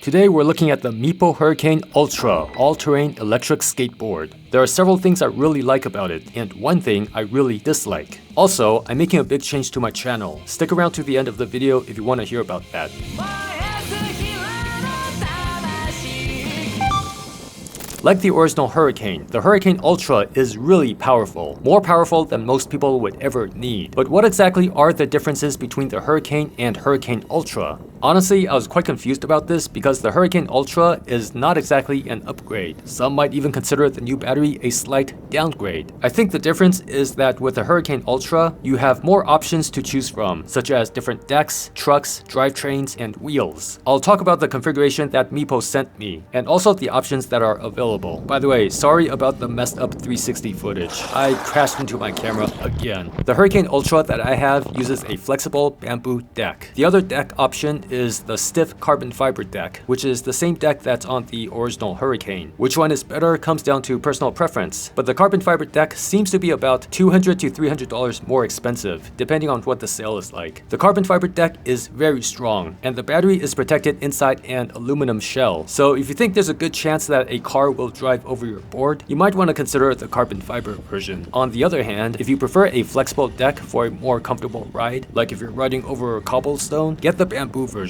Today we're looking at the Meepo Hurricane Ultra all-terrain electric skateboard. There are several things I really like about it, and one thing I really dislike. Also, I'm making a big change to my channel. Stick around to the end of the video if you want to hear about that. Like the original Hurricane, the Hurricane Ultra is really powerful, more powerful than most people would ever need. But what exactly are the differences between the Hurricane and Hurricane Ultra? Honestly, I was quite confused about this because the Hurricane Ultra is not exactly an upgrade. Some might even consider the new battery a slight downgrade. I think the difference is that with the Hurricane Ultra, you have more options to choose from, such as different decks, trucks, drivetrains, and wheels. I'll talk about the configuration that Meepo sent me, and also the options that are available. By the way, sorry about the messed up 360 footage. I crashed into my camera again. The Hurricane Ultra that I have uses a flexible bamboo deck. The other deck option is the stiff carbon fiber deck, which is the same deck that's on the original Hurricane. Which one is better comes down to personal preference, but the carbon fiber deck seems to be about $200 to $300 more expensive, depending on what the sale is like. The carbon fiber deck is very strong, and the battery is protected inside an aluminum shell. So if you think there's a good chance that a car will drive over your board, you might want to consider the carbon fiber version. On the other hand, if you prefer a flexible deck for a more comfortable ride, like if you're riding over a cobblestone, get the bamboo version.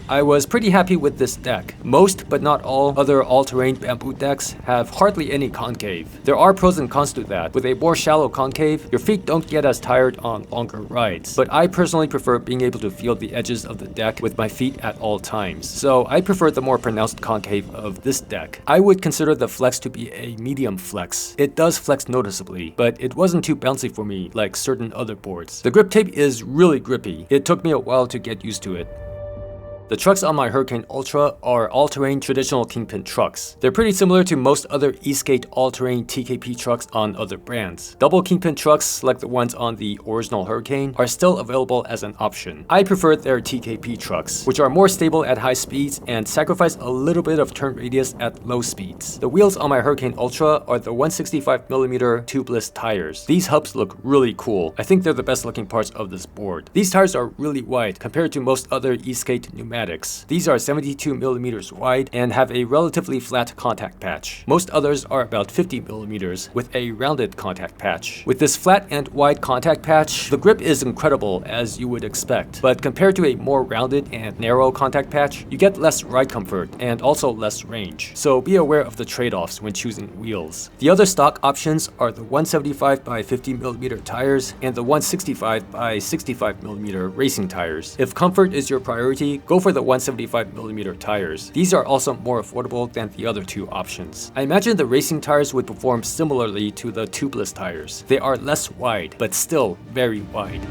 I was pretty happy with this deck. Most, but not all, other all-terrain bamboo decks have hardly any concave. There are pros and cons to that. With a more shallow concave, your feet don't get as tired on longer rides. But I personally prefer being able to feel the edges of the deck with my feet at all times. So I prefer the more pronounced concave of this deck. I would consider the flex to be a medium flex. It does flex noticeably, but it wasn't too bouncy for me like certain other boards. The grip tape is really grippy. It took me a while to get used to it. The trucks on my Hurricane Ultra are all-terrain traditional kingpin trucks. They're pretty similar to most other e-skate all-terrain TKP trucks on other brands. Double kingpin trucks, like the ones on the original Hurricane, are still available as an option. I prefer their TKP trucks, which are more stable at high speeds and sacrifice a little bit of turn radius at low speeds. The wheels on my Hurricane Ultra are the 165mm tubeless tires. These hubs look really cool. I think they're the best looking parts of this board. These tires are really wide compared to most other e-skate pneumatics. These are 72mm wide and have a relatively flat contact patch. Most others are about 50mm with a rounded contact patch. With this flat and wide contact patch, the grip is incredible as you would expect, but compared to a more rounded and narrow contact patch, you get less ride comfort and also less range. So be aware of the trade-offs when choosing wheels. The other stock options are the 175 by 50mm tires and the 165 by 65mm racing tires. If comfort is your priority, go for the 175mm tires. These are also more affordable than the other two options. I imagine the racing tires would perform similarly to the tubeless tires. They are less wide, but still very wide.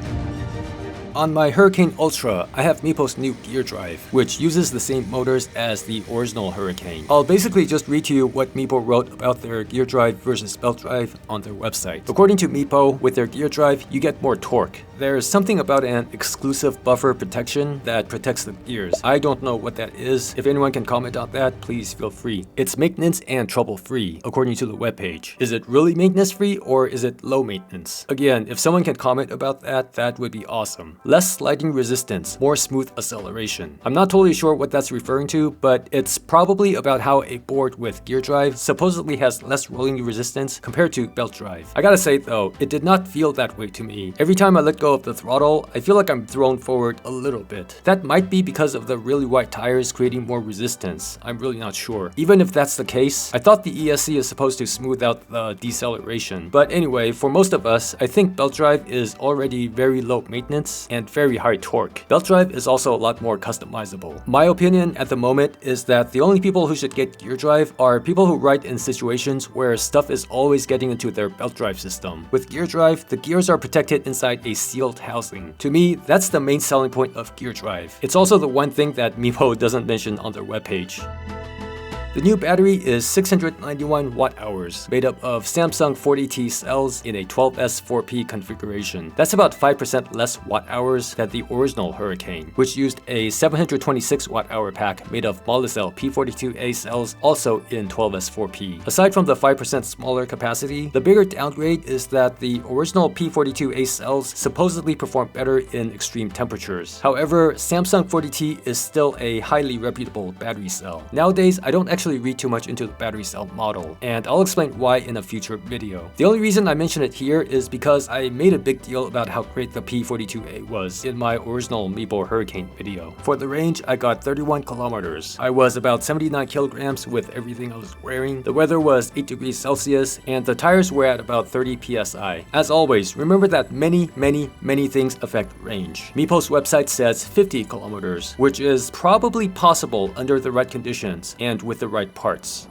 On my Hurricane Ultra, I have Meepo's new gear drive, which uses the same motors as the original Hurricane. I'll basically just read to you what Meepo wrote about their gear drive versus belt drive on their website. According to Meepo, with their gear drive, you get more torque. There's something about an exclusive buffer protection that protects the gears. I don't know what that is. If anyone can comment on that, please feel free. It's maintenance and trouble-free, according to the webpage. Is it really maintenance-free or is it low maintenance? Again, if someone can comment about that, that would be awesome. Less sliding resistance, more smooth acceleration. I'm not totally sure what that's referring to, but it's probably about how a board with gear drive supposedly has less rolling resistance compared to belt drive. I gotta say though, it did not feel that way to me. Every time I let go of the throttle, I feel like I'm thrown forward a little bit. That might be because of the really wide tires creating more resistance. I'm really not sure. Even if that's the case, I thought the ESC is supposed to smooth out the deceleration. But anyway, for most of us, I think belt drive is already very low maintenance and very high torque. Belt drive is also a lot more customizable. My opinion at the moment is that the only people who should get gear drive are people who ride in situations where stuff is always getting into their belt drive system. With gear drive, the gears are protected inside a sealed housing. To me, that's the main selling point of gear drive. It's also the one thing that Meepo doesn't mention on their webpage. The new battery is 691 watt-hours, made up of Samsung 40T cells in a 12S4P configuration. That's about 5% less watt-hours than the original Hurricane, which used a 726 watt-hour pack made of Molicel P42A cells, also in 12S4P. Aside from the 5% smaller capacity, the bigger downgrade is that the original P42A cells supposedly perform better in extreme temperatures. However, Samsung 40T is still a highly reputable battery cell. Nowadays, I don't actually read too much into the battery cell model, and I'll explain why in a future video. The only reason I mention it here is because I made a big deal about how great the P42A was in my original Meepo Hurricane video. For the range, I got 31 kilometers. I was about 79 kilograms with everything I was wearing. The weather was 8 degrees Celsius, and the tires were at about 30 psi. As always, remember that many things affect range. Meepo's website says 50 kilometers, which is probably possible under the right conditions and with the right parts.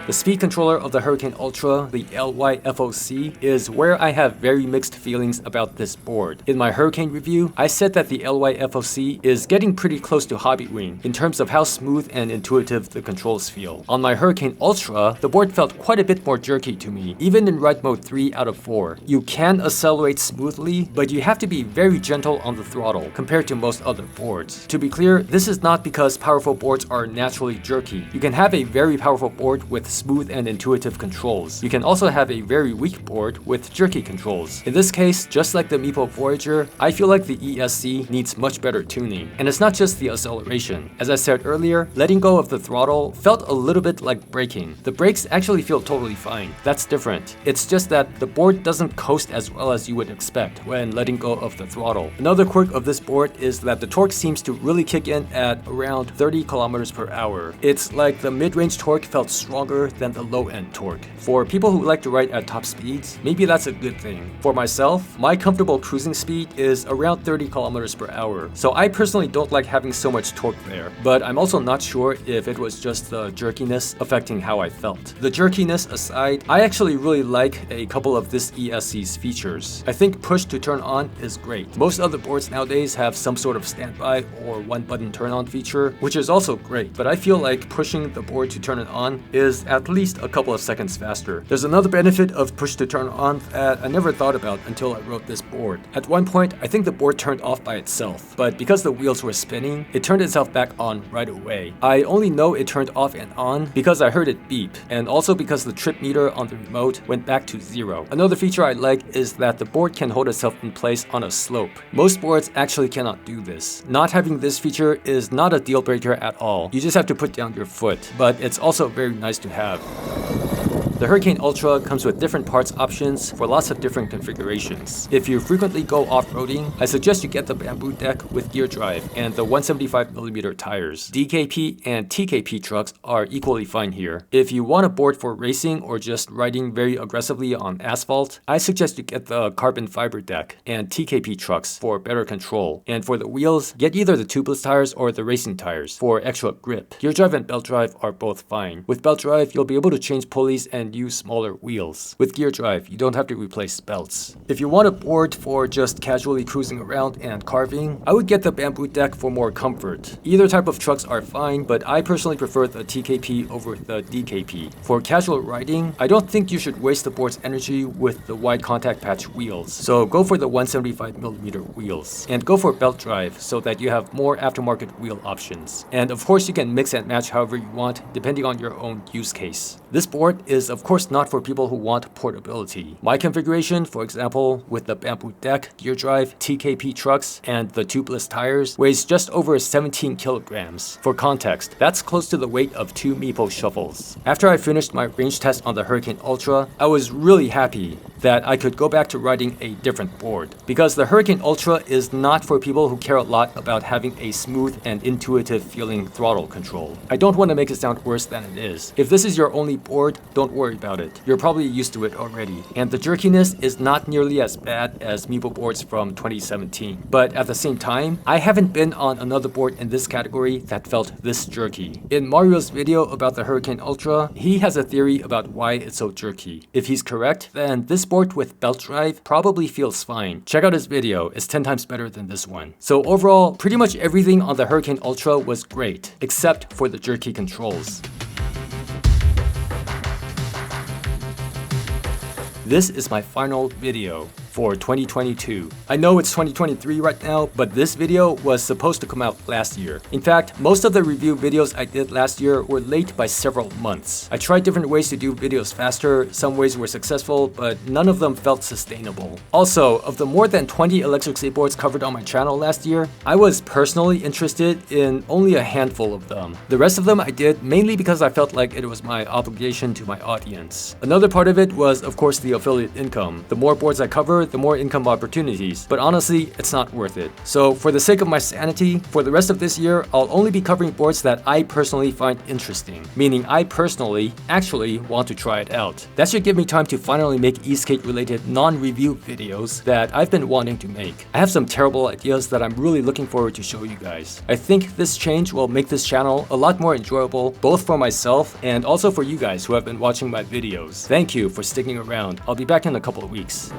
The speed controller of the Hurricane Ultra, the LYFOC, is where I have very mixed feelings about this board. In my Hurricane review, I said that the LYFOC is getting pretty close to Hobbywing in terms of how smooth and intuitive the controls feel. On my Hurricane Ultra, the board felt quite a bit more jerky to me, even in ride mode 3 out of 4. You can accelerate smoothly, but you have to be very gentle on the throttle compared to most other boards. To be clear, this is not because powerful boards are naturally jerky. You can have a very powerful board with smooth and intuitive controls. You can also have a very weak board with jerky controls. In this case, just like the Meepo Voyager, I feel like the ESC needs much better tuning. And it's not just the acceleration. As I said earlier, letting go of the throttle felt a little bit like braking. The brakes actually feel totally fine. That's different. It's just that the board doesn't coast as well as you would expect when letting go of the throttle. Another quirk of this board is that the torque seems to really kick in at around 30 kilometers per hour. It's like the mid-range torque felt stronger than the low-end torque. For people who like to ride at top speeds, maybe that's a good thing. For myself, my comfortable cruising speed is around 30 kilometers per hour, so I personally don't like having so much torque there. But I'm also not sure if it was just the jerkiness affecting how I felt. The jerkiness aside, I actually really like a couple of this ESC's features. I think push to turn on is great. Most other boards nowadays have some sort of standby or one-button turn-on feature, which is also great, but I feel like pushing the board to turn it on is at least a couple of seconds faster. There's another benefit of push to turn on that I never thought about until I wrote this board. At one point, I think the board turned off by itself, but because the wheels were spinning, it turned itself back on right away. I only know it turned off and on because I heard it beep, and also because the trip meter on the remote went back to 0. Another feature I like is that the board can hold itself in place on a slope. Most boards actually cannot do this. Not having this feature is not a deal breaker at all. You just have to put down your foot, but it's also very nice to have. The Hurricane Ultra comes with different parts options for lots of different configurations. If you frequently go off-roading, I suggest you get the bamboo deck with gear drive and the 175mm tires. DKP and TKP trucks are equally fine here. If you want a board for racing or just riding very aggressively on asphalt, I suggest you get the carbon fiber deck and TKP trucks for better control. And for the wheels, get either the tubeless tires or the racing tires for extra grip. Gear drive and belt drive are both fine. With belt drive, you'll be able to change pulleys and use smaller wheels. With gear drive, you don't have to replace belts. If you want a board for just casually cruising around and carving, I would get the bamboo deck for more comfort. Either type of trucks are fine, but I personally prefer the TKP over the DKP. For casual riding, I don't think you should waste the board's energy with the wide contact patch wheels, so go for the 175mm wheels. And go for belt drive so that you have more aftermarket wheel options. And of course you can mix and match however you want, depending on your own use case. This board is of course not for people who want portability. My configuration, for example, with the bamboo deck, gear drive, TKP trucks, and the tubeless tires, weighs just over 17 kilograms. For context, that's close to the weight of 2 Meepo shuffles. After I finished my range test on the Hurricane Ultra, I was really happy that I could go back to riding a different board. Because the Hurricane Ultra is not for people who care a lot about having a smooth and intuitive feeling throttle control. I don't want to make it sound worse than it is. If this is your only board, don't worry about it. You're probably used to it already. And the jerkiness is not nearly as bad as Meepo boards from 2017. But at the same time, I haven't been on another board in this category that felt this jerky. In Mario's video about the Hurricane Ultra, he has a theory about why it's so jerky. If he's correct, then this Sport with belt drive probably feels fine. Check out his video, it's 10 times better than this one. So overall, pretty much everything on the Hurricane Ultra was great, except for the jerky controls. This is my final video for 2022. I know it's 2023 right now, but this video was supposed to come out last year. In fact, most of the review videos I did last year were late by several months. I tried different ways to do videos faster, some ways were successful, but none of them felt sustainable. Also, of the more than 20 electric skateboards covered on my channel last year, I was personally interested in only a handful of them. The rest of them I did mainly because I felt like it was my obligation to my audience. Another part of it was, of course, the affiliate income. The more boards I cover, the more income opportunities, but honestly, it's not worth it. So for the sake of my sanity, for the rest of this year, I'll only be covering boards that I personally find interesting, meaning I personally actually want to try it out. That should give me time to finally make e-skate related non-review videos that I've been wanting to make. I have some terrible ideas that I'm really looking forward to show you guys. I think this change will make this channel a lot more enjoyable, both for myself and also for you guys who have been watching my videos. Thank you for sticking around. I'll be back in a couple of weeks.